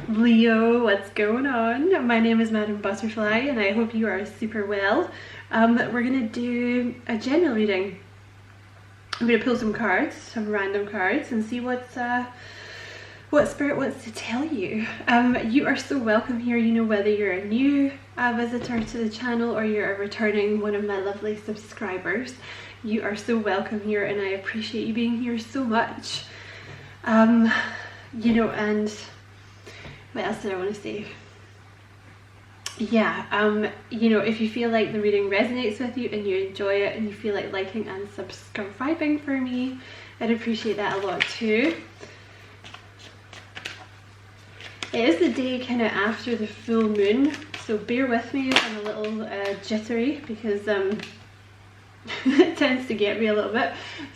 Leo, what's going on? My name is Madam Butterfly and I hope you are super well. We're gonna do a general reading. I'm gonna pull some cards, some random cards, and see what Spirit wants to tell you. You are so welcome here, you know, whether you're a new visitor to the channel or you're a returning one of my lovely subscribers. You are so welcome here and I appreciate you being here so much. You know, and what else did I want to say? Yeah, you know, if you feel like the reading resonates with you and you enjoy it and you feel like liking and subscribing for me, I'd appreciate that a lot too. It is the day kind of after the full moon, so bear with me if I'm a little jittery because it tends to get me a little bit.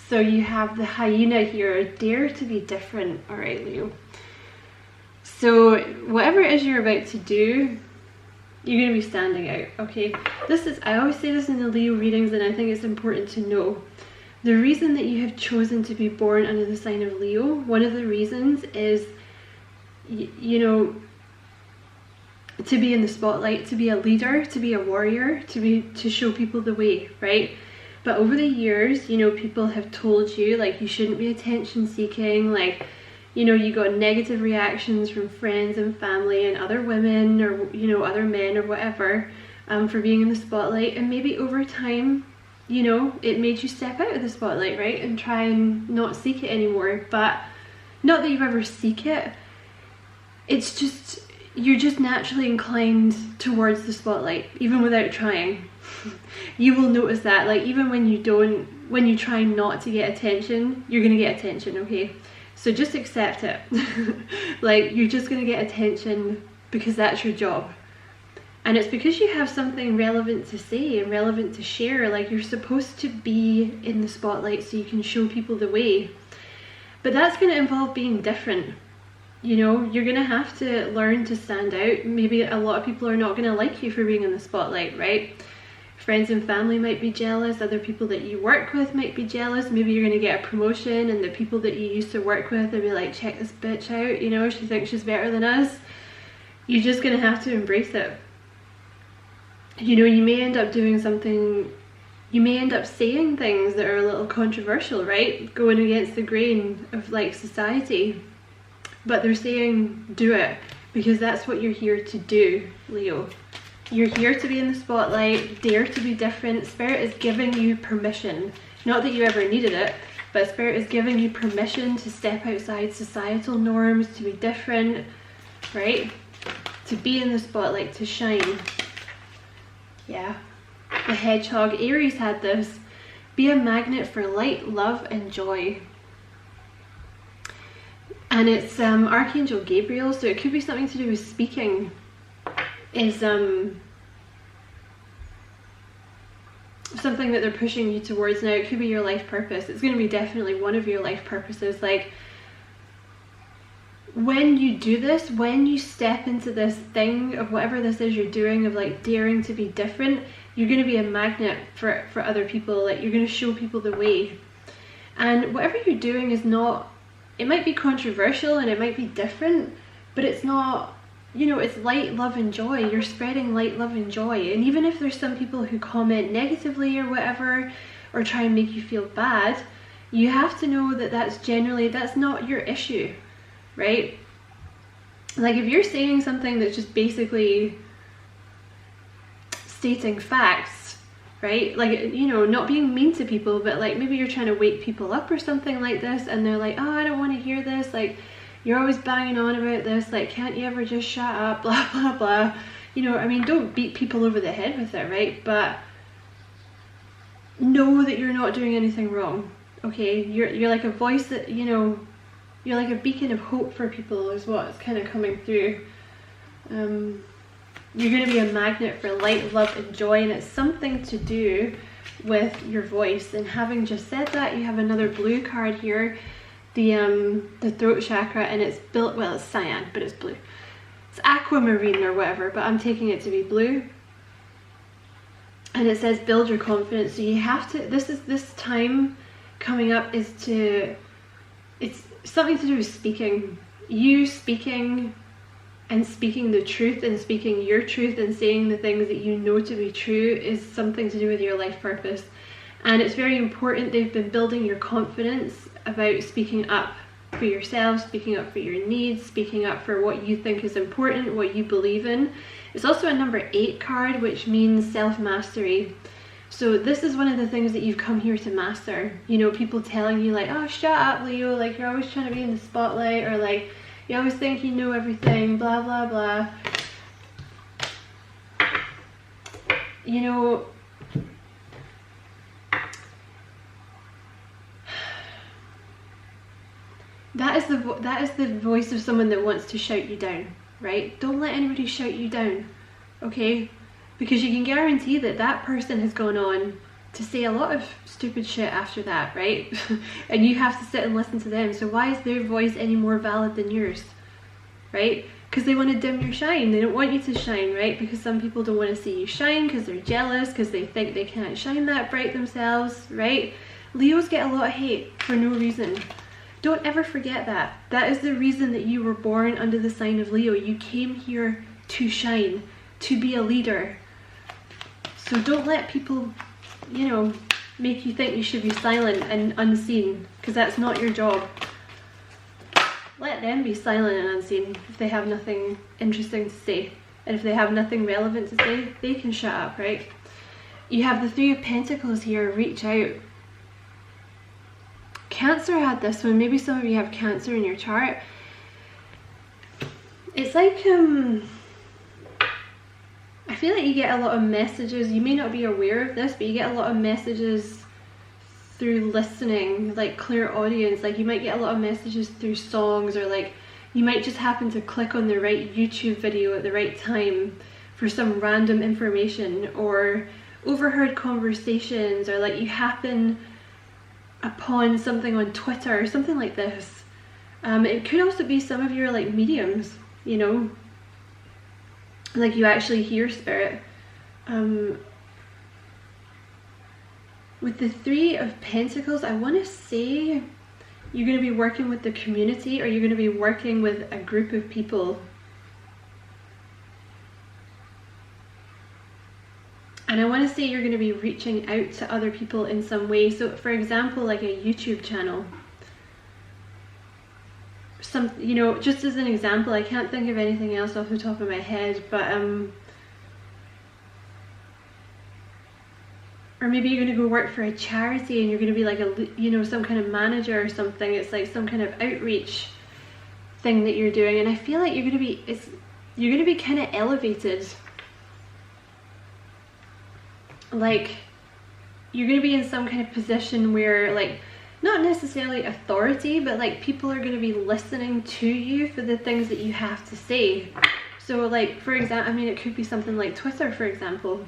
So you have the hyena here, dare to be different. Alright, Leo. So whatever it is you're about to do, you're going to be standing out, okay? This is, I always say this in the Leo readings and I think it's important to know. The reason that you have chosen to be born under the sign of Leo, one of the reasons is, you know, to be in the spotlight, to be a leader, to be a warrior, to show people the way, right? But over the years, you know, people have told you, like, you shouldn't be attention seeking, like, you know, you got negative reactions from friends and family and other women or, you know, other men or whatever for being in the spotlight. And maybe over time, you know, it made you step out of the spotlight, right? And try and not seek it anymore. But not that you've ever seek it. It's just, you're just naturally inclined towards the spotlight, even without trying. You will notice that, like, even when you try not to get attention, you're gonna get attention, okay? So just accept it. Like, you're just gonna get attention because that's your job. And it's because you have something relevant to say and relevant to share. Like, you're supposed to be in the spotlight so you can show people the way. But that's gonna involve being different. You know, you're gonna have to learn to stand out. Maybe a lot of people are not gonna like you for being in the spotlight, right? Friends and family might be jealous, other people that you work with might be jealous. Maybe you're gonna get a promotion and the people that you used to work with will be like, check this bitch out, you know, she thinks she's better than us. You're just gonna have to embrace it. You know, you may end up doing something, you may end up saying things that are a little controversial, right? Going against the grain of like society. But they're saying, do it, because that's what you're here to do, Leo. You're here to be in the spotlight, dare to be different. Spirit is giving you permission. Not that you ever needed it, but Spirit is giving you permission to step outside societal norms, to be different, right? To be in the spotlight, to shine. Yeah. The hedgehog, Aries had this. Be a magnet for light, love, and joy. And it's Archangel Gabriel, so it could be something to do with speaking. Is something that they're pushing you towards now. It could be your life purpose. It's going to be definitely one of your life purposes. Like, when you do this, when you step into this thing of whatever this is you're doing, of like daring to be different, you're going to be a magnet for other people. Like, you're going to show people the way. And whatever you're doing is not, it might be controversial and it might be different, but it's not, you know, it's light, love, and joy. You're spreading light, love, and joy. And even if there's some people who comment negatively or whatever, or try and make you feel bad, you have to know that that's not your issue, right? Like, if you're saying something that's just basically stating facts, right? Like, you know, not being mean to people, but like maybe you're trying to wake people up or something like this, and they're like, oh, I don't want to hear this. Like, you're always banging on about this, like, can't you ever just shut up, blah, blah, blah. You know, I mean, don't beat people over the head with it, right? But know that you're not doing anything wrong, okay? You're like a voice that, you know, you're like a beacon of hope for people is what's kind of coming through. You're going to be a magnet for light, love, and joy, and it's something to do with your voice. And having just said that, you have another blue card here. The throat chakra, and it's built, well, it's cyan, but it's blue. It's aquamarine or whatever, but I'm taking it to be blue. And it says build your confidence. So you have to, this time coming up is to, it's something to do with speaking. You speaking and speaking the truth and speaking your truth and saying the things that you know to be true is something to do with your life purpose. And it's very important. They've been building your confidence about speaking up for yourself, speaking up for your needs, speaking up for what you think is important, what you believe in. It's also a number 8 card, which means self-mastery. So this is one of the things that you've come here to master. You know, people telling you like, oh, shut up, Leo, like you're always trying to be in the spotlight, or like you always think you know everything, blah, blah, blah. You know, that is the voice of someone that wants to shout you down, right? Don't let anybody shout you down, okay? Because you can guarantee that that person has gone on to say a lot of stupid shit after that, right? And you have to sit and listen to them. So why is their voice any more valid than yours, right? Because they want to dim your shine. They don't want you to shine, right? Because some people don't want to see you shine because they're jealous, because they think they can't shine that bright themselves, right? Leos get a lot of hate for no reason. Don't ever forget that. That is the reason that you were born under the sign of Leo. You came here to shine, to be a leader. So don't let people, you know, make you think you should be silent and unseen, because that's not your job. Let them be silent and unseen if they have nothing interesting to say. And if they have nothing relevant to say, they can shut up, right? You have the 3 of Pentacles here, reach out. Cancer had this one. Maybe some of you have Cancer in your chart. It's like, I feel like you get a lot of messages. You may not be aware of this, but you get a lot of messages through listening, like clairaudience. Like you might get a lot of messages through songs, or like you might just happen to click on the right YouTube video at the right time for some random information, or overheard conversations, or like you happen upon something on Twitter or something like this. It could also be some of your like mediums, you know, like you actually hear spirit. With the 3 of Pentacles, I want to say you're going to be working with the community, or you're going to be working with a group of people. And I want to say you're going to be reaching out to other people in some way. So for example, like a YouTube channel. You know, just as an example, I can't think of anything else off the top of my head, but or maybe you're going to go work for a charity and you're going to be like a, you know, some kind of manager or something. It's like some kind of outreach thing that you're doing, and I feel like you're going to be kind of elevated. Like you're going to be in some kind of position where, like, not necessarily authority, but like people are going to be listening to you for the things that you have to say. So like, for example, I mean, it could be something like Twitter, for example.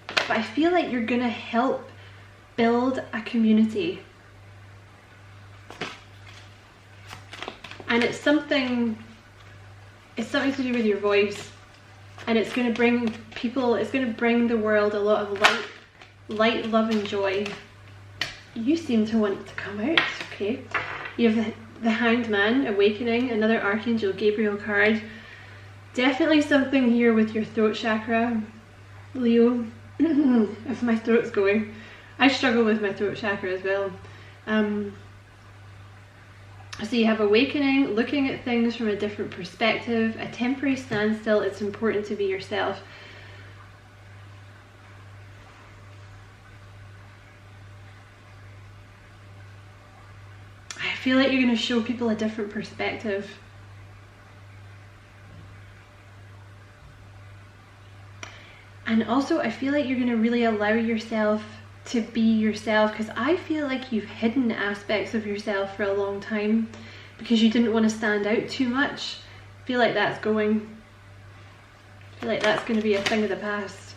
But I feel like you're going to help build a community. And it's something to do with your voice. And it's going to bring people, it's going to bring the world a lot of light, love and joy. You seem to want it to come out, okay. You have the Hanged Man, Awakening, another Archangel Gabriel card. Definitely something here with your throat chakra, Leo. If my throat's going. I struggle with my throat chakra as well. So you have Awakening, looking at things from a different perspective, a temporary standstill. It's important to be yourself. I feel like you're going to show people a different perspective. And also I feel like you're going to really allow yourself to be yourself, because I feel like you've hidden aspects of yourself for a long time because you didn't want to stand out too much. I feel like that's going to be a thing of the past.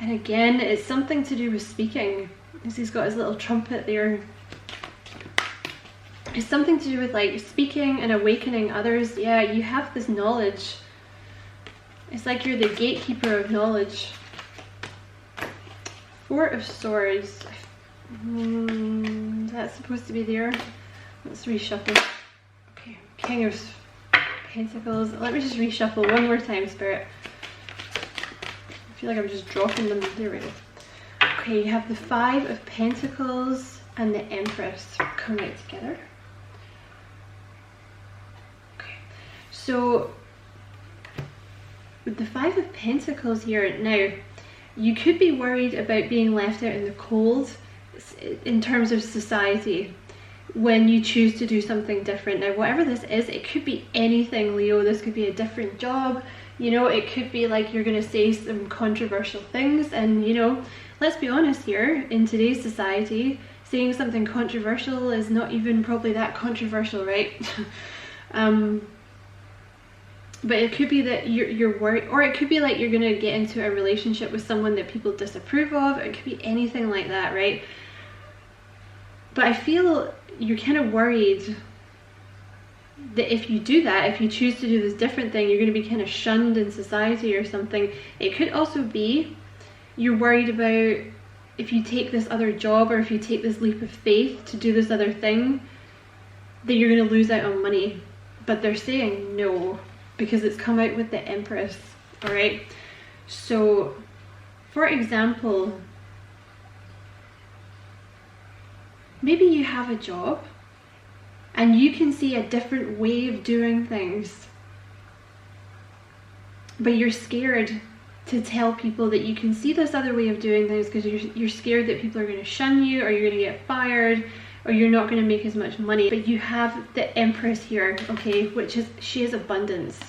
And again, it's something to do with speaking, because he's got his little trumpet there. It's something to do with like speaking and awakening others. Yeah, you have this knowledge. It's like you're the gatekeeper of knowledge. 4 of Swords. That's supposed to be there. Let's reshuffle. Okay, King of Pentacles. Let me just reshuffle one more time, Spirit. I feel like I'm just dropping them. There we go. Okay, you have the Five of Pentacles and the Empress come right together. Okay, so with the Five of Pentacles here, now you could be worried about being left out in the cold in terms of society when you choose to do something different. Now whatever this is, it could be anything, Leo. This could be a different job, you know, it could be like you're going to say some controversial things, and you know, let's be honest here, in today's society saying something controversial is not even probably that controversial, right? But it could be that you're worried, or it could be like you're going to get into a relationship with someone that people disapprove of. It could be anything like that, right? But I feel you're kind of worried that if you do that, if you choose to do this different thing, you're going to be kind of shunned in society or something. It could also be you're worried about if you take this other job, or if you take this leap of faith to do this other thing, that you're going to lose out on money. But they're saying no, because it's come out with the Empress. All right, so for example, maybe you have a job and you can see a different way of doing things, but you're scared to tell people that you can see this other way of doing things because you're scared that people are going to shun you, or you're going to get fired, or you're not going to make as much money. But you have the Empress here, okay, which is, she has abundance,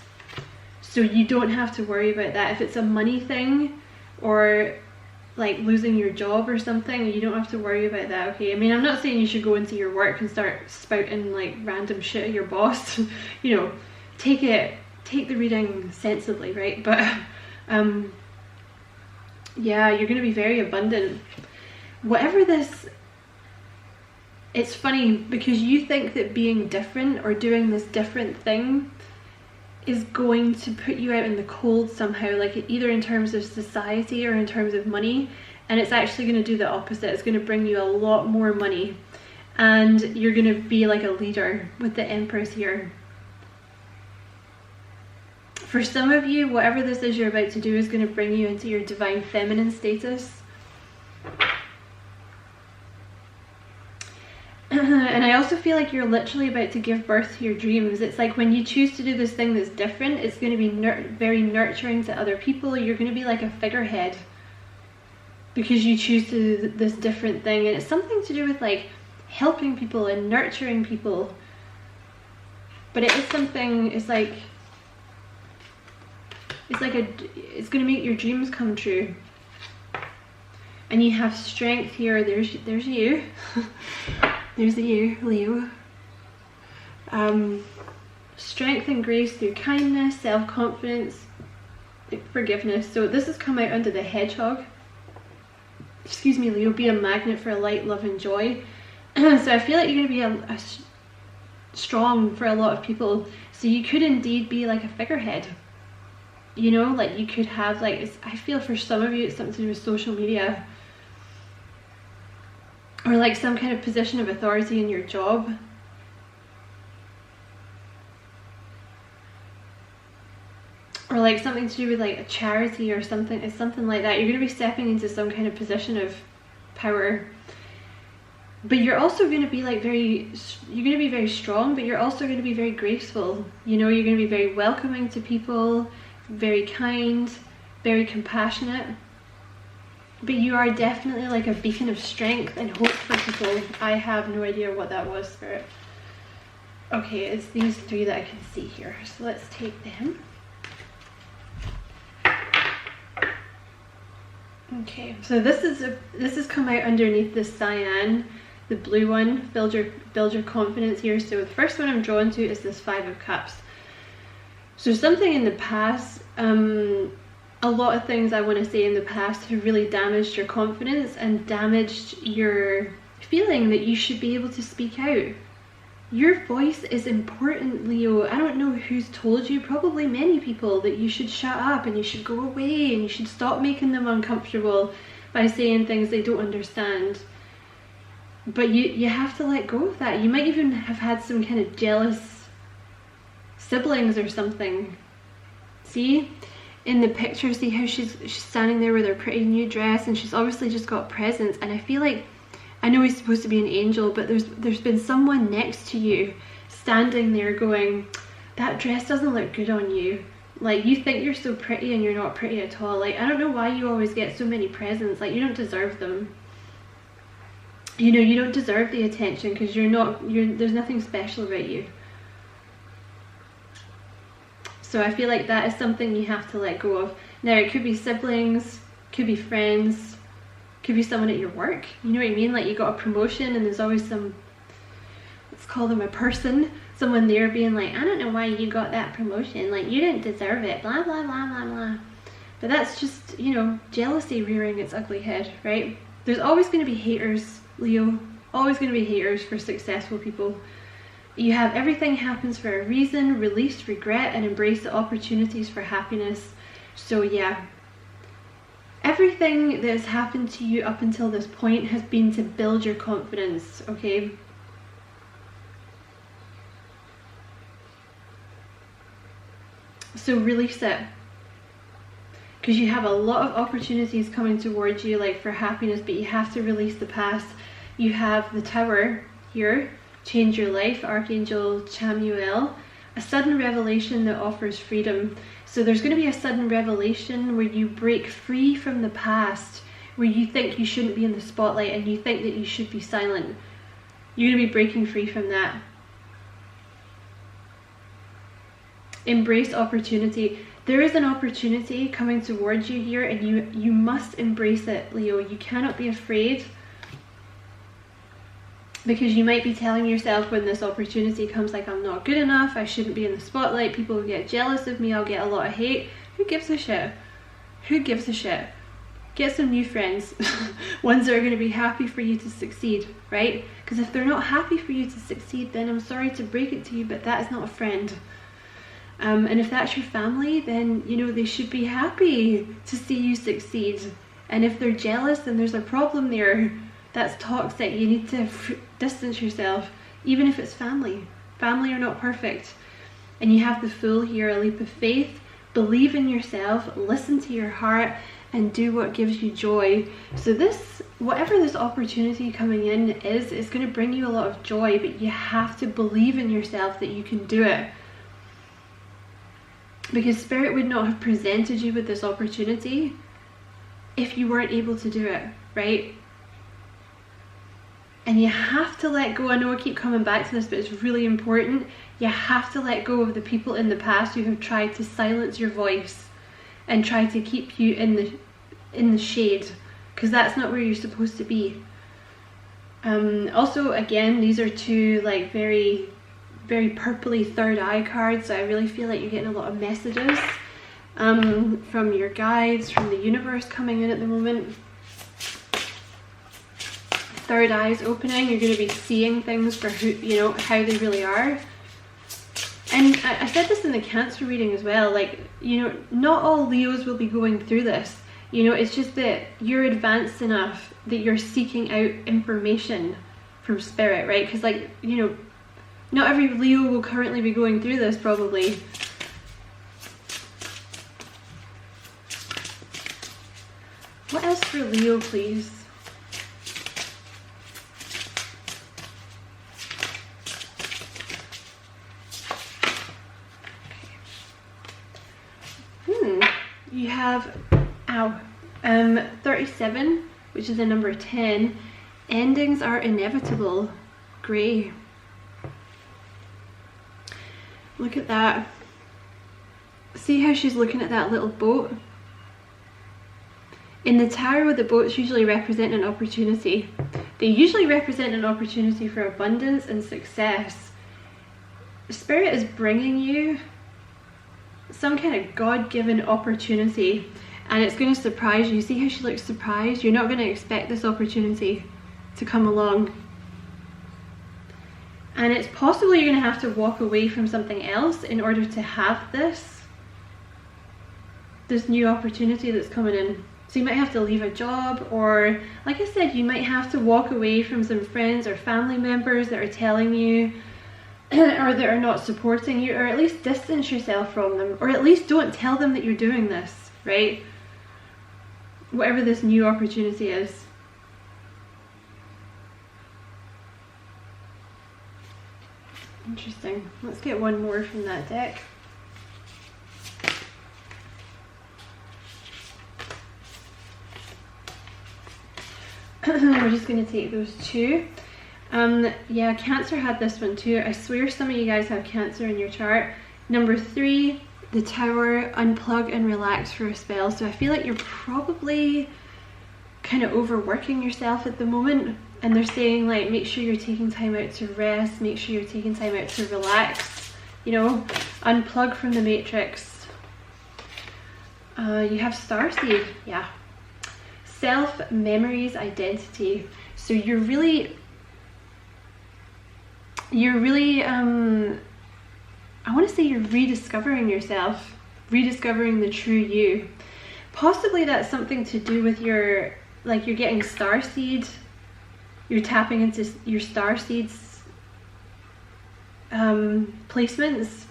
so you don't have to worry about that. If it's a money thing or like losing your job or something, you don't have to worry about that, okay? I mean, I'm not saying you should go into your work and start spouting like random shit at your boss. You know, take the reading sensibly, right? But yeah, you're going to be very abundant. Whatever this, it's funny because you think that being different or doing this different thing is going to put you out in the cold somehow, like either in terms of society or in terms of money, and it's actually going to do the opposite. It's going to bring you a lot more money, and you're going to be like a leader with the Empress here. For some of you, whatever this is you're about to do is going to bring you into your divine feminine status. And I also feel like you're literally about to give birth to your dreams. It's like when you choose to do this thing that's different, it's going to be very nurturing to other people. You're going to be like a figurehead because you choose to do this different thing, and it's something to do with like helping people and nurturing people. But it is something, it's going to make your dreams come true. And you have strength here. There's you. There's you, Leo. Strength and grace through kindness, self-confidence, forgiveness. So this has come out under the hedgehog. Excuse me, Leo. Be a magnet for light, love, and joy. So I feel like you're going to be a strong for a lot of people. So you could indeed be like a figurehead. You know, like you could have like, I feel for some of you it's something to do with social media, or like some kind of position of authority in your job. Or like something to do with like a charity or something. It's something like that. You're going to be stepping into some kind of position of power. But you're also going to be like you're going to be very strong, but you're also going to be very graceful. You know, you're going to be very welcoming to people, very kind, very compassionate. But you are definitely like a beacon of strength and hope for people. I have no idea what that was, Spirit. Okay, it's these three that I can see here. So let's take them. Okay, so this has come out underneath the cyan, the blue one. Build your confidence here. So the first one I'm drawn to is this Five of Cups. So something in the past, a lot of things I want to say in the past have really damaged your confidence and damaged your feeling that you should be able to speak out. Your voice is important, Leo. I don't know who's told you, probably many people, that you should shut up and you should go away and you should stop making them uncomfortable by saying things they don't understand. But you have to let go of that. You might even have had some kind of jealous siblings or something. See? In the picture, see how she's standing there with her pretty new dress, and she's obviously just got presents. And I feel like, I know he's supposed to be an angel, but there's been someone next to you standing there going, that dress doesn't look good on you. Like, you think you're so pretty and you're not pretty at all. Like, I don't know why you always get so many presents. Like, you don't deserve them. You know, you don't deserve the attention because there's nothing special about you. So I feel like that is something you have to let go of. Now, it could be siblings, could be friends, could be someone at your work. You know what I mean? Like, you got a promotion and there's always some, let's call them a person, someone there being like, I don't know why you got that promotion. Like, you didn't deserve it, blah, blah, blah, blah, blah. But that's just, you know, jealousy rearing its ugly head, right? There's always going to be haters, Leo. Always going to be haters for successful people. You have everything happens for a reason, release regret, and embrace the opportunities for happiness. So yeah, everything that has happened to you up until this point has been to build your confidence, okay? So release it. Because you have a lot of opportunities coming towards you, like for happiness, but you have to release the past. You have the Tower here, change your life, Archangel Chamuel, a sudden revelation that offers freedom. So there's going to be a sudden revelation where you break free from the past, where you think you shouldn't be in the spotlight and you think that you should be silent. You're going to be breaking free from that. Embrace opportunity. There is an opportunity coming towards you here, and you must embrace it, Leo. You cannot be afraid, because you might be telling yourself when this opportunity comes, like, I'm not good enough, I shouldn't be in the spotlight, people will get jealous of me, I'll get a lot of hate. Who gives a shit? Who gives a shit? Get some new friends, ones that are going to be happy for you to succeed, right? Because if they're not happy for you to succeed, then I'm sorry to break it to you, but that is not a friend. And if that's your family, then, you know, they should be happy to see you succeed. And if they're jealous, then there's a problem there. That's toxic. You need to distance yourself, even if it's family. Family are not perfect. And you have the Fool here, a leap of faith. Believe in yourself, listen to your heart, and do what gives you joy. So this, whatever this opportunity coming in is going to bring you a lot of joy, but you have to believe in yourself that you can do it. Because Spirit would not have presented you with this opportunity if you weren't able to do it, right? And you have to let go. I know I keep coming back to this, but it's really important. You have to let go of the people in the past who have tried to silence your voice and try to keep you in the shade, because that's not where you're supposed to be. Also, again, these are two like very purpley third eye cards, so I really feel like you're getting a lot of messages from your guides, from the universe coming in at the moment. Third eyes opening, you're going to be seeing things for who, you know, how they really are. And I said this in the Cancer reading as well, like, you know, not all Leos will be going through this. You know, it's just that you're advanced enough that you're seeking out information from Spirit, right? Because, like, you know, not every Leo will currently be going through this, probably. What else for Leo, please? You have 37, which is the number 10. Endings are inevitable. Grey. Look at that. See how she's looking at that little boat? In the tarot, the boats usually represent an opportunity. They usually represent an opportunity for abundance and success. Spirit is bringing you some kind of God-given opportunity, and it's going to surprise you. See how she looks surprised? You're not going to expect this opportunity to come along. And it's possible you're going to have to walk away from something else in order to have this new opportunity that's coming in. So you might have to leave a job, or like I said, you might have to walk away from some friends or family members that are telling you or that are not supporting you, or at least distance yourself from them, or at least don't tell them that you're doing this, right? Whatever this new opportunity is. Interesting. Let's get one more from that deck. We're just going to take those two. Yeah, Cancer had this one too. I swear some of you guys have Cancer in your chart. Number 3, the Tower, unplug and relax for a spell. So I feel like you're probably kind of overworking yourself at the moment, and they're saying like make sure you're taking time out to rest, make sure you're taking time out to relax, you know, unplug from the matrix. You have Starseed, yeah. Self, memories, identity. So you're really I want to say you're rediscovering yourself, rediscovering the true you. Possibly that's something to do with your, like you're getting starseed, you're tapping into your starseeds placements,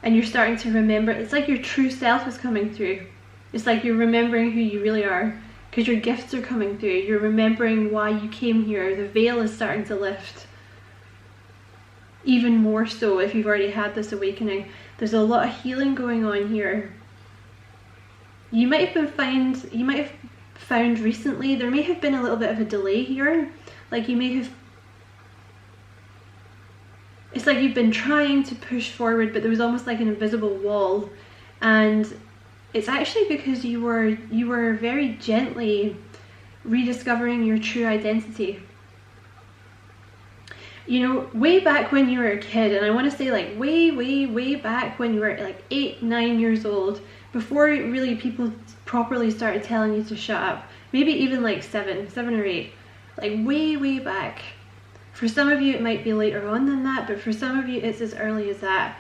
and you're starting to remember. It's like your true self is coming through. It's like you're remembering who you really are, because your gifts are coming through. You're remembering why you came here. The veil is starting to lift. Even more so if you've already had this awakening. There's a lot of healing going on here. You might have found recently, there may have been a little bit of a delay here. Like you may have, it's like you've been trying to push forward, but there was almost like an invisible wall. And it's actually because you were very gently rediscovering your true identity. You know, way back when you were a kid, and I want to say like way back when you were like 8, 9 years old, before really people properly started telling you to shut up, maybe even like 7 or 8, like way back. For some of you it might be later on than that, but for some of you it's as early as that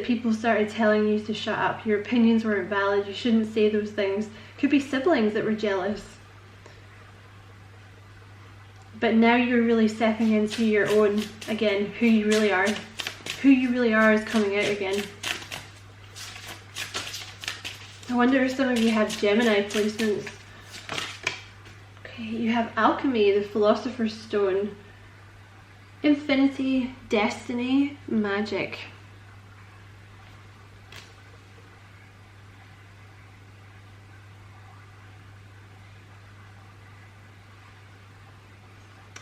people started telling you to shut up. Your opinions weren't valid, you shouldn't say those things. Could be siblings that were jealous. But now you're really stepping into your own, again, who you really are. Who you really are is coming out again. I wonder if some of you have Gemini placements. Okay, you have Alchemy, the Philosopher's Stone, Infinity, Destiny, Magic.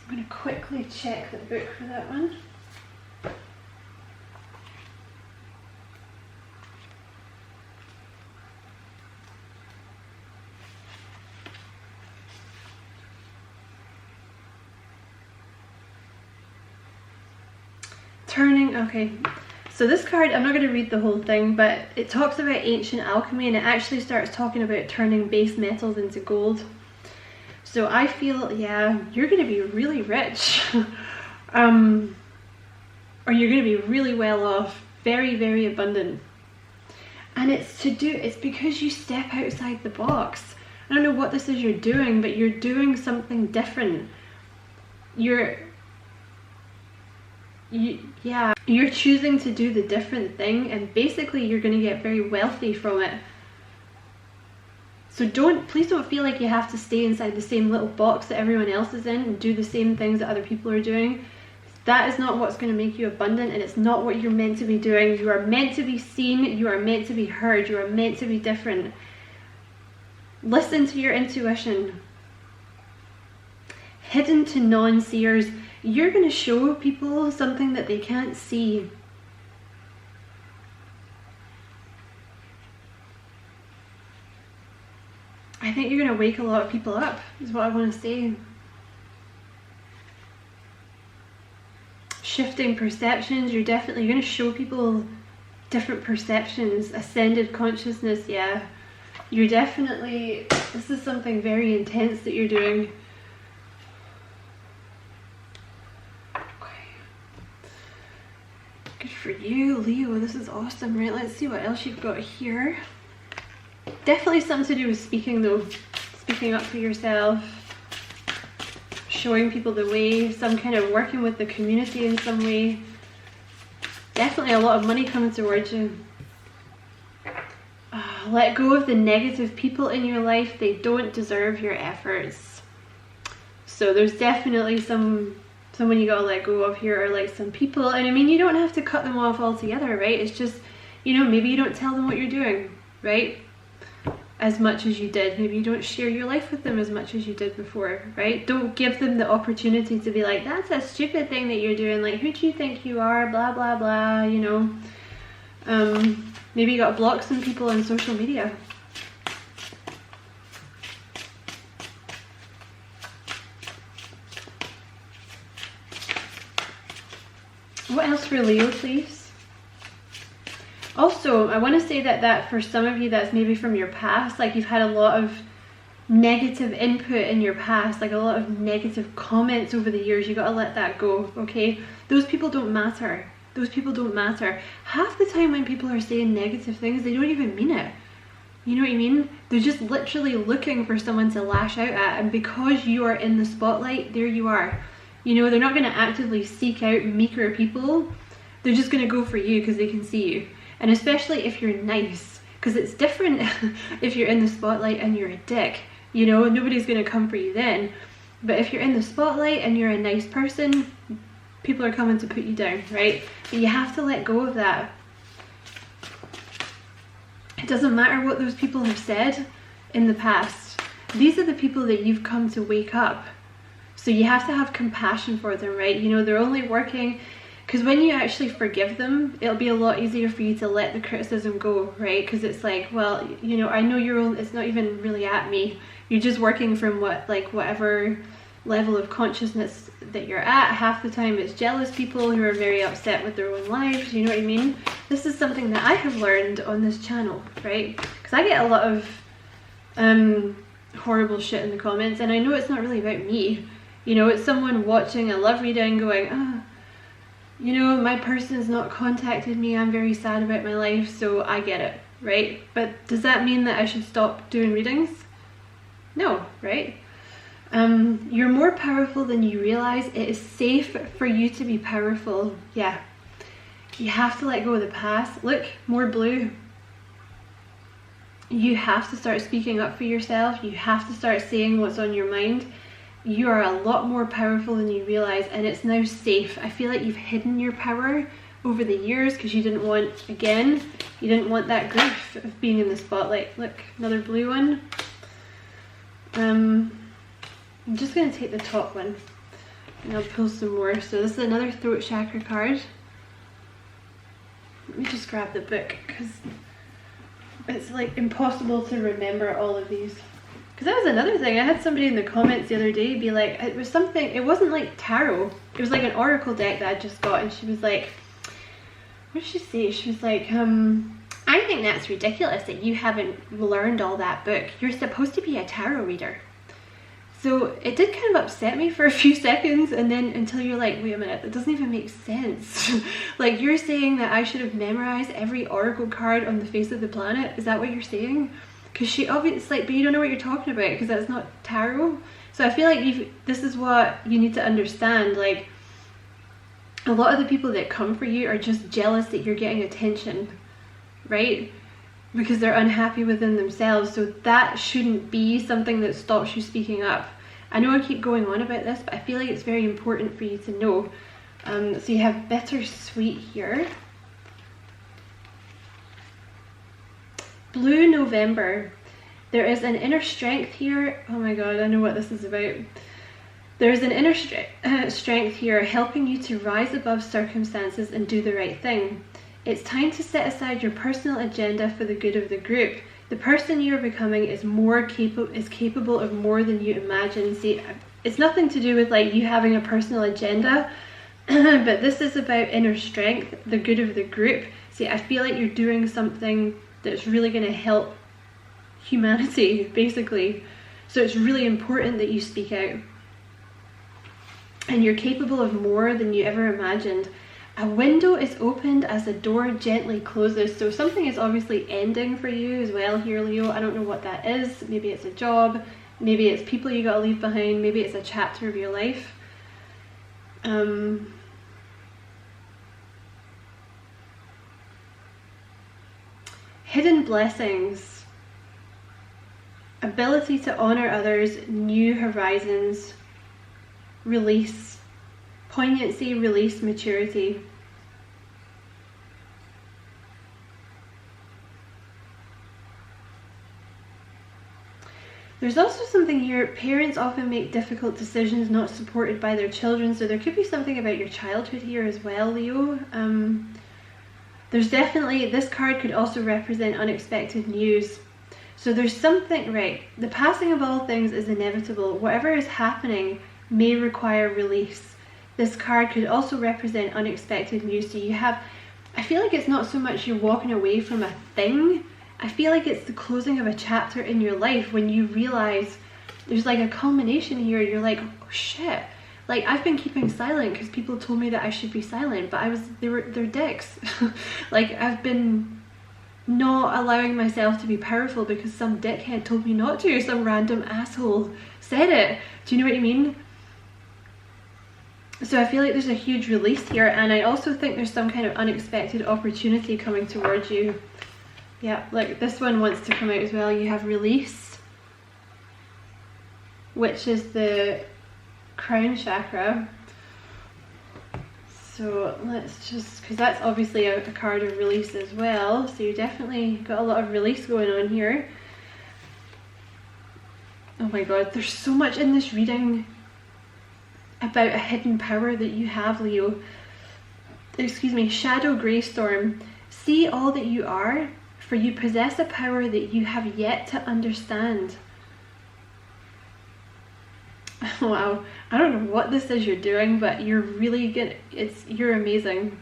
I'm going to quickly check the book for that one. Turning, okay. So this card, I'm not going to read the whole thing, but it talks about ancient alchemy, and it actually starts talking about turning base metals into gold. So I feel, yeah, you're going to be really rich, or you're going to be really well off, very abundant. And it's because you step outside the box. I don't know what this is you're doing, but you're doing something different. You're choosing to do the different thing, and basically you're going to get very wealthy from it. So please don't feel like you have to stay inside the same little box that everyone else is in and do the same things that other people are doing. That is not what's going to make you abundant, and it's not what you're meant to be doing. You are meant to be seen, you are meant to be heard, you are meant to be different. Listen to your intuition. Hidden to non-seers, you're going to show people something that they can't see. I think you're going to wake a lot of people up, is what I want to say. Shifting perceptions, you're going to show people different perceptions, ascended consciousness, yeah. You're definitely, this is something very intense that you're doing. Okay. Good for you, Leo, this is awesome. Right, let's see what else you've got here. definitely something to do with speaking though. Speaking up for yourself, showing people the way, some kind of working with the community in some way. Definitely a lot of money coming towards you. Let go of the negative people in your life. They don't deserve your efforts. So there's definitely someone you gotta let go of here, or like some people. And I mean, you don't have to cut them off altogether, right? It's just, you know, maybe you don't tell them what you're doing, right? As much as you did. Maybe you don't share your life with them as much as you did before, right? Don't give them the opportunity to be like, that's a stupid thing that you're doing, like, who do you think you are, blah blah blah, you know. Maybe you gotta block some people on social media. What else for Leo, please? Also, I want to say that for some of you, that's maybe from your past, like you've had a lot of negative input in your past, like a lot of negative comments over the years. You gotta let that go, okay? Those people don't matter. Those people don't matter. Half the time when people are saying negative things, they don't even mean it. You know what I mean? They're just literally looking for someone to lash out at, and because you are in the spotlight, there you are. You know, they're not going to actively seek out meeker people. They're just going to go for you because they can see you. And especially if you're nice, because it's different if you're in the spotlight and you're a dick. You know, nobody's going to come for you then. But if you're in the spotlight and you're a nice person, people are coming to put you down, right? But you have to let go of that. It doesn't matter what those people have said in the past. These are the people that you've come to wake up. So you have to have compassion for them, right? You know, they're only working, because when you actually forgive them, it'll be a lot easier for you to let the criticism go, right? Because it's like, well, you know, I know it's not even really at me. You're just working from whatever level of consciousness that you're at. Half the time it's jealous people who are very upset with their own lives, you know what I mean? This is something that I have learned on this channel, right? Because I get a lot of horrible shit in the comments, and I know it's not really about me. You know, it's someone watching a love reading going, you know, my person's not contacted me, I'm very sad about my life, so I get it, right? But does that mean that I should stop doing readings? No, right? You're more powerful than you realize. It is safe for you to be powerful. Yeah. You have to let go of the past. Look, more blue. You have to start speaking up for yourself. You have to start saying what's on your mind. You are a lot more powerful than you realize, and it's now safe. I feel like you've hidden your power over the years because you didn't want, again, you didn't want that grief of being in the spotlight. Look, another blue one. I'm just going to take the top one and I'll pull some more. So this is another throat chakra card. Let me just grab the book because it's like impossible to remember all of these. Because that was another thing. I had somebody in the comments the other day be like, it was something, it wasn't like tarot. It was like an oracle deck that I just got, and she was like, what did she say? She was like, I think that's ridiculous that you haven't learned all that book. You're supposed to be a tarot reader. So it did kind of upset me for a few seconds, and then until you're like, wait a minute, that doesn't even make sense. Like, you're saying that I should have memorized every oracle card on the face of the planet? Is that what you're saying? Because she obviously, like, but you don't know what you're talking about because that's not tarot. So I feel like this is what you need to understand. Like, a lot of the people that come for you are just jealous that you're getting attention, right? Because they're unhappy within themselves. So that shouldn't be something that stops you speaking up. I know I keep going on about this, but I feel like it's very important for you to know. So you have bittersweet here. Blue November. There is an inner strength here. Oh my god, I know what this is about. There's an inner strength here helping you to rise above circumstances and do the right thing. It's time to set aside your personal agenda for the good of the group. The person you're becoming is capable of more than you imagine. See, it's nothing to do with like you having a personal agenda, but this is about inner strength, the good of the group. See, I feel like you're doing something that's really going to help humanity, basically. So it's really important that you speak out. And you're capable of more than you ever imagined. A window is opened as the door gently closes. So something is obviously ending for you as well here, Leo. I don't know what that is. Maybe it's a job. Maybe it's people you gotta leave behind. Maybe it's a chapter of your life. Hidden blessings. Ability to honor others. New horizons. Release. Poignancy, release, maturity. There's also something here, parents often make difficult decisions not supported by their children, so there could be something about your childhood here as well, Leo. There's definitely, this card could also represent unexpected news. So there's something, right, the passing of all things is inevitable. Whatever is happening may require release. This card could also represent unexpected news. So you have, I feel like it's not so much you're walking away from a thing, I feel like it's the closing of a chapter in your life when you realize there's like a culmination here. You're like, oh shit, like I've been keeping silent because people told me that I should be silent, but they're dicks. Like I've been not allowing myself to be powerful because some dickhead told me not to, some random asshole said it. Do you know what I mean? So I feel like there's a huge release here, and I also think there's some kind of unexpected opportunity coming towards you. Yeah, like this one wants to come out as well. You have release, which is the crown chakra. So let's just, because that's obviously a card of release as well. So you definitely got a lot of release going on here. Oh my god, there's so much in this reading about a hidden power that you have, Leo. Excuse me, shadow grey storm. See all that you are, for you possess a power that you have yet to understand. Wow, I don't know what this is you're doing, but you're really good. You're amazing.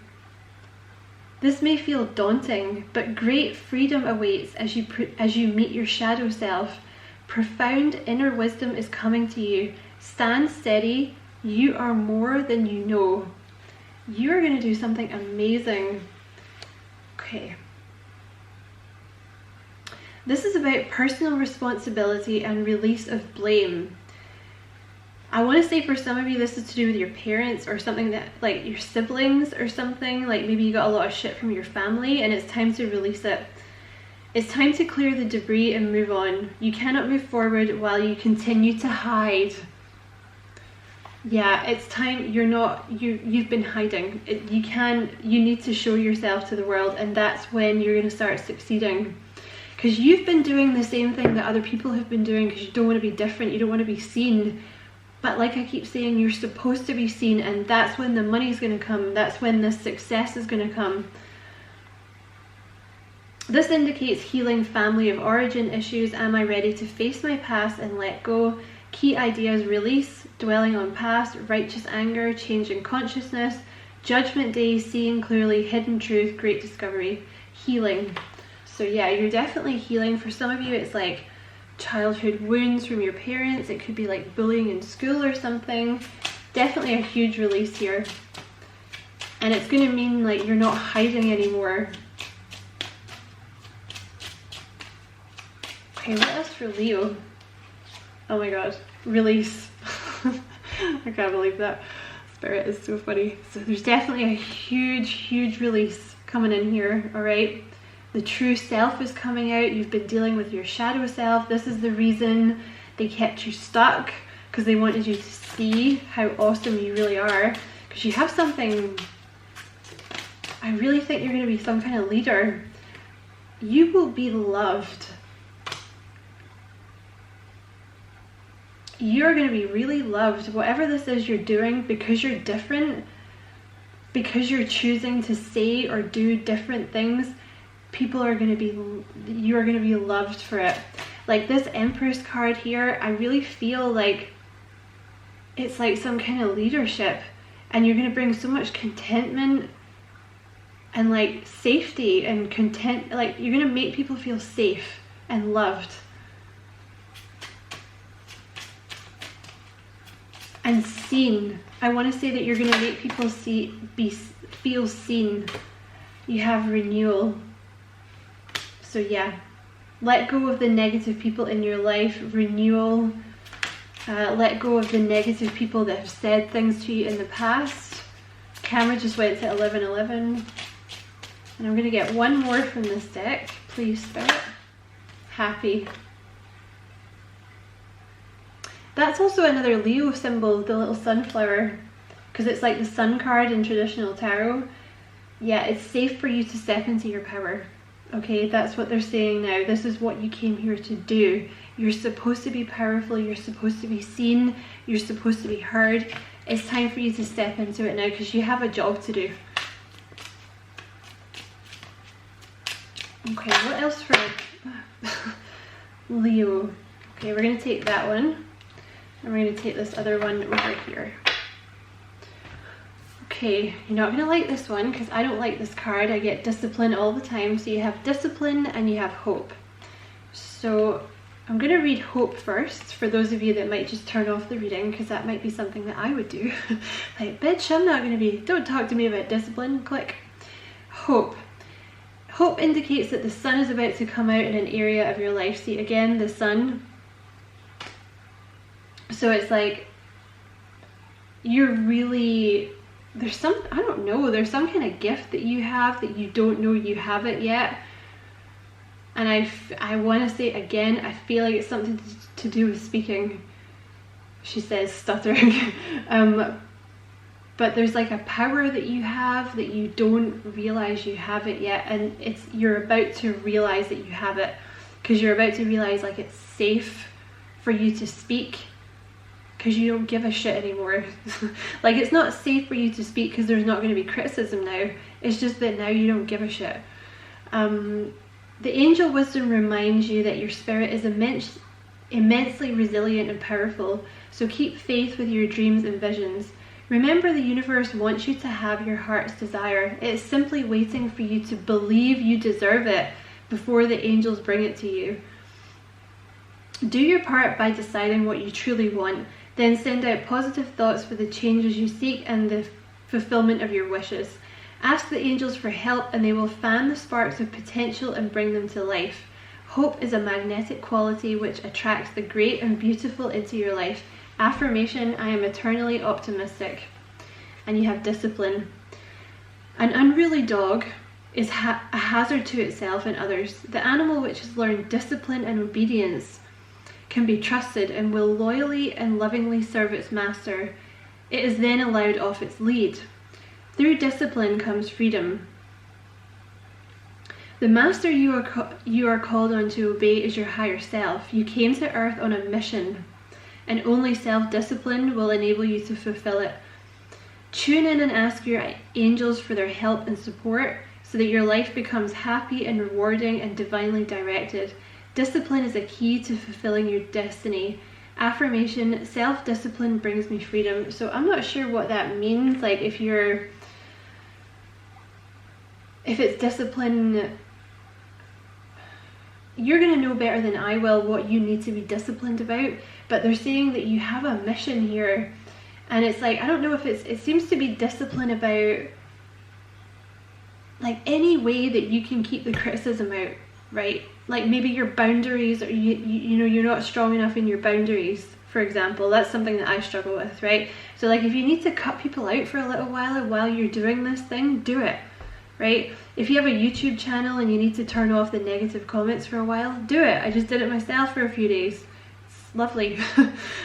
This may feel daunting, but great freedom awaits as you meet your shadow self. Profound inner wisdom is coming to you. Stand steady. You are more than you know. You are going to do something amazing. Okay. This is about personal responsibility and release of blame. I want to say for some of you this is to do with your parents or something, that like your siblings or something, like maybe you got a lot of shit from your family and it's time to release it. It's time to clear the debris and move on. You cannot move forward while you continue to hide. Yeah, it's time. You've been hiding. You need to show yourself to the world, and that's when you're going to start succeeding. Because you've been doing the same thing that other people have been doing because you don't want to be different, you don't want to be seen. But like I keep saying, you're supposed to be seen, and that's when the money's going to come. That's when the success is going to come. This indicates healing family of origin issues. Am I ready to face my past and let go? Key ideas: release, dwelling on past, righteous anger, changing consciousness, judgment day, seeing clearly, hidden truth, great discovery, healing. So yeah, you're definitely healing. For some of you, it's like childhood wounds from your parents. It could be like bullying in school or something. Definitely a huge release here. And it's going to mean like you're not hiding anymore. Okay, what else for Leo? Oh my god, release. I can't believe that. Spirit is so funny. So there's definitely a huge release coming in here, alright? The true self is coming out. You've been dealing with your shadow self. This is the reason they kept you stuck, because they wanted you to see how awesome you really are. Because you have something, I really think you're going to be some kind of leader. You will be loved. You're going to be really loved. Whatever this is you're doing, because you're different, because you're choosing to say or do different things, people are going to be, you're going to be loved for it. Like this Empress card here, I really feel like it's like some kind of leadership, and you're going to bring so much contentment and like safety and content. Like you're going to make people feel safe and loved. and seen. I want to say that you're going to make people feel seen. You have renewal. So yeah, let go of the negative people in your life. Renewal. Let go of the negative people that have said things to you in the past. Camera just went to 1111. And I'm going to get one more from this deck. Please, Spirit. Happy. That's also another Leo symbol, the little sunflower, because it's like the sun card in traditional tarot. Yeah, it's safe for you to step into your power. Okay, that's what they're saying now. This is what you came here to do. You're supposed to be powerful. You're supposed to be seen. You're supposed to be heard. It's time for you to step into it now because you have a job to do. Okay, what else for Leo? Okay, we're going to take that one. And we're going to take this other one over here. Okay, you're not going to like this one because I don't like this card. I get discipline all the time. So you have discipline and you have hope. So I'm going to read hope first for those of you that might just turn off the reading because that might be something that I would do. Like, bitch, I'm not going to be, don't talk to me about discipline. Click. Hope. Hope indicates that the sun is about to come out in an area of your life. See, again, the sun. So it's like you're really, there's some, I don't know, there's some kind of gift that you have that you don't know you have it yet. And I want to say again, I feel like it's something to do with speaking. She says stuttering. But there's like a power that you have that you don't realize you have it yet. And you're about to realize that you have it because you're about to realize like it's safe for you to speak. Because you don't give a shit anymore. Like, it's not safe for you to speak because there's not going to be criticism now. It's just that now you don't give a shit. The angel wisdom reminds you that your spirit is immensely resilient and powerful. So keep faith with your dreams and visions. Remember, the universe wants you to have your heart's desire. It is simply waiting for you to believe you deserve it before the angels bring it to you. Do your part by deciding what you truly want. Then send out positive thoughts for the changes you seek and the fulfillment of your wishes. Ask the angels for help and they will fan the sparks of potential and bring them to life. Hope is a magnetic quality which attracts the great and beautiful into your life. Affirmation, I am eternally optimistic. And you have discipline. An unruly dog is a hazard to itself and others. The animal which has learned discipline and obedience can be trusted and will loyally and lovingly serve its master. It is then allowed off its lead. Through discipline comes freedom. The master you are called on to obey is your higher self. You came to earth on a mission, and only self-discipline will enable you to fulfill it. Tune in and ask your angels for their help and support so that your life becomes happy and rewarding and divinely directed. Discipline is a key to fulfilling your destiny. Affirmation, self-discipline brings me freedom. So I'm not sure what that means. Like if it's discipline, you're going to know better than I will what you need to be disciplined about. But they're saying that you have a mission here. And it's like, I don't know if it seems to be discipline about like any way that you can keep the criticism out, right? Like maybe your boundaries, or you know, you're not strong enough in your boundaries, for example. That's something that I struggle with, right? So like if you need to cut people out for a little while you're doing this thing, do it, right? If you have a YouTube channel and you need to turn off the negative comments for a while, do it. I just did it myself for a few days. It's lovely.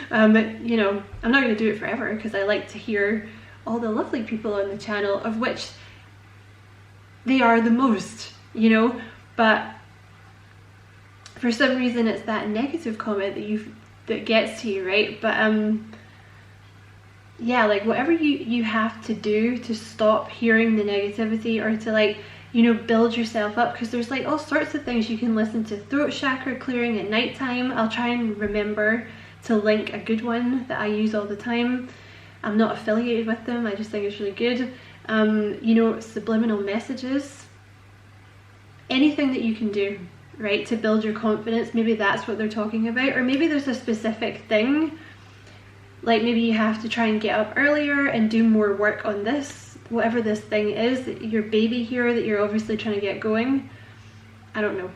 But you know, I'm not going to do it forever because I like to hear all the lovely people on the channel, of which they are the most, you know, but for some reason it's that negative comment that gets to you, right? But yeah, like whatever you have to do to stop hearing the negativity, or to like, you know, build yourself up, because there's like all sorts of things you can listen to. Throat chakra clearing at nighttime. I'll try and remember to link a good one that I use all the time. I'm not affiliated with them, I just think it's really good. You know, subliminal messages, anything that you can do, right, to build your confidence. Maybe that's what they're talking about, or maybe there's a specific thing like maybe you have to try and get up earlier and do more work on this, whatever this thing is, your baby here that you're obviously trying to get going. I don't know.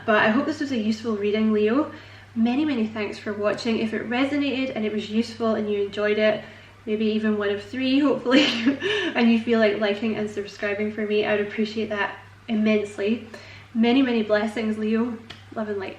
But I hope this was a useful reading, Leo. Many thanks for watching. If it resonated and it was useful and you enjoyed it, maybe even one of 3 hopefully, and you feel like liking and subscribing for me, I would appreciate that immensely. Many blessings, Leo. Love and light.